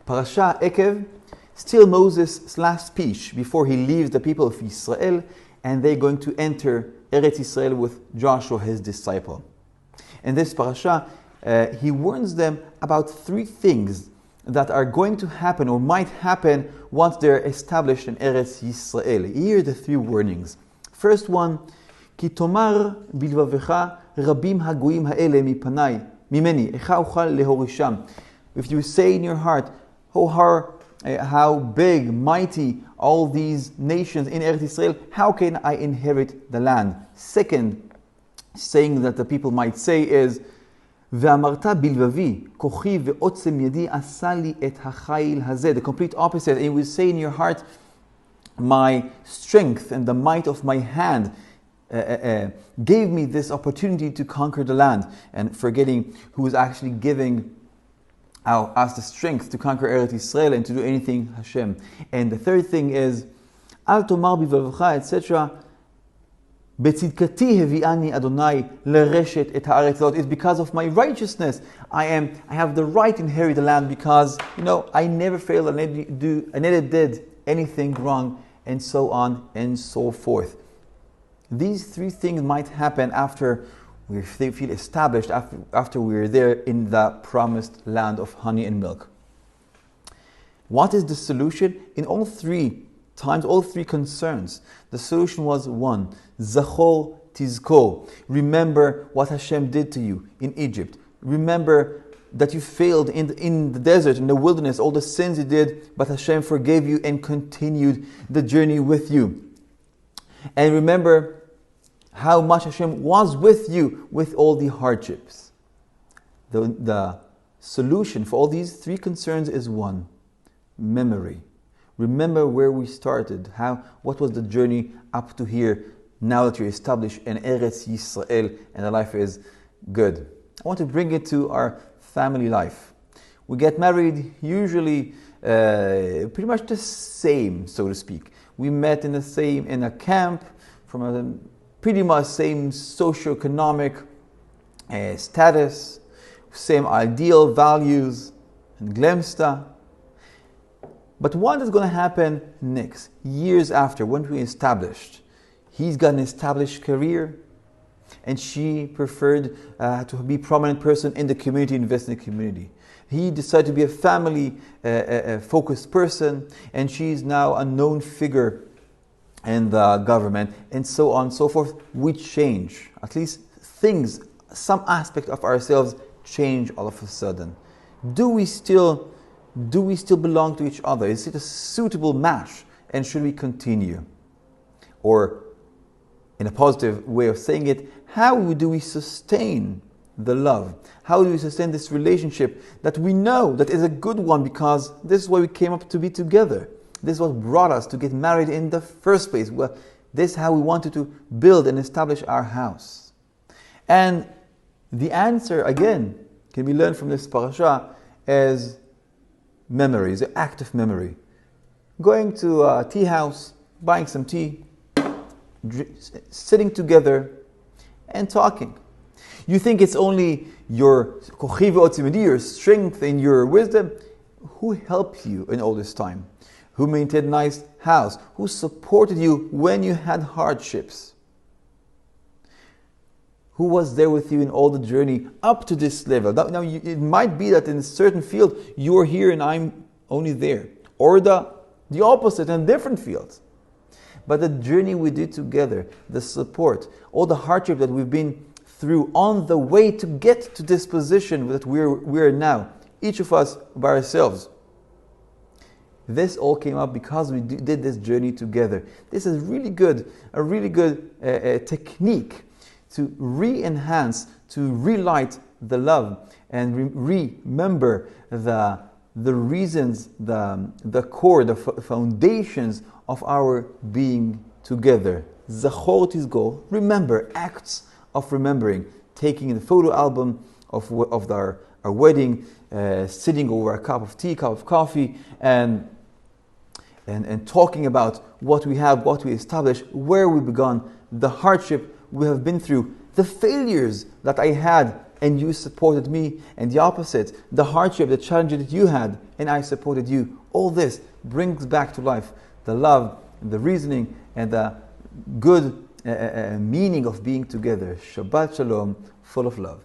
Parashat Ekev, still Moses' last speech before he leaves the people of Israel, and they're going to enter Eretz Israel with Joshua, his disciple. In this parasha, he warns them about three things that are going to happen or might happen once they're established in Eretz Yisrael. Here are the three warnings. First one, Ki tomar bilvavecha rabim hagoyim ha'ele mipanai mimeni echa uchal lehorisham. If you say in your heart, how big, mighty all these nations in Eretz Yisrael, how can I inherit the land? Second saying that the people might say is, ואמרת בלבבי, כוחי ועוצם ידי עשה לי את החיל הזה. The complete opposite. And you will say in your heart, my strength and the might of my hand gave me this opportunity to conquer the land. And forgetting who is actually giving us the strength to conquer Eretz Yisrael and to do anything Hashem. And the third thing is, אל תאמר בלבבך, etc. בצדקתי הביאני אדוני לרשת את הארץ הזאת. It's because of my righteousness. I have the right to inherit the land because, I never failed, I never did anything wrong, and so on and so forth. These three things might happen after we feel established, after we're there in the promised land of honey and milk. What is the solution? In all three times, all three concerns, the solution was one, Zachor Tizko. Remember what Hashem did to you in Egypt. Remember that you failed in the desert, in the wilderness, all the sins you did, but Hashem forgave you and continued the journey with you. And remember how much Hashem was with you with all the hardships. The solution for all these three concerns is one, memory. Remember where we started, what was the journey up to here, now that you're established in Eretz Yisrael and the life is good. I want to bring it to our family life. We get married usually pretty much the same, so to speak. We met in a camp from a pretty much same socioeconomic status, same ideal values and glemsta. But what is going to happen next, years after, when we established? He's got an established career, and she preferred to be a prominent person in the community, invest in the community. He decided to be a family-focused person, and she's now a known figure in the government, and so on and so forth. We change. At least things, some aspect of ourselves change all of a sudden. Do we still belong to each other? Is it a suitable match? And should we continue? Or, in a positive way of saying it, how do we sustain the love? How do we sustain this relationship that we know that is a good one because this is why we came up to be together? This is what brought us to get married in the first place. Well, this is how we wanted to build and establish our house. And the answer, again, can be learned from this parasha as memories, the act of memory. Going to a tea house, buying some tea, sitting together and talking. You think it's only your kochi ve'otzim yadi, your strength and your wisdom. Who helped you in all this time? Who maintained a nice house? Who supported you when you had hardships? Who was there with you in all the journey up to this level? Now, it might be that in a certain field, you're here and I'm only there. Or the opposite in different fields. But the journey we did together, the support, all the hardship that we've been through on the way to get to this position that we're now, each of us by ourselves. This all came up because we did this journey together. This is a really good technique to re-enhance, to relight the love and remember the reasons, the core, the foundations of our being together. Zachor Tizko, remember, acts of remembering, taking the photo album of our wedding, sitting over a cup of tea, cup of coffee, and talking about what we have, what we established, where we began, the hardship we have been through, the failures that I had and you supported me, and the opposite, the hardship, the challenge that you had, and I supported you. All this brings back to life the love, and the reasoning, and the good meaning of being together. Shabbat Shalom, full of love.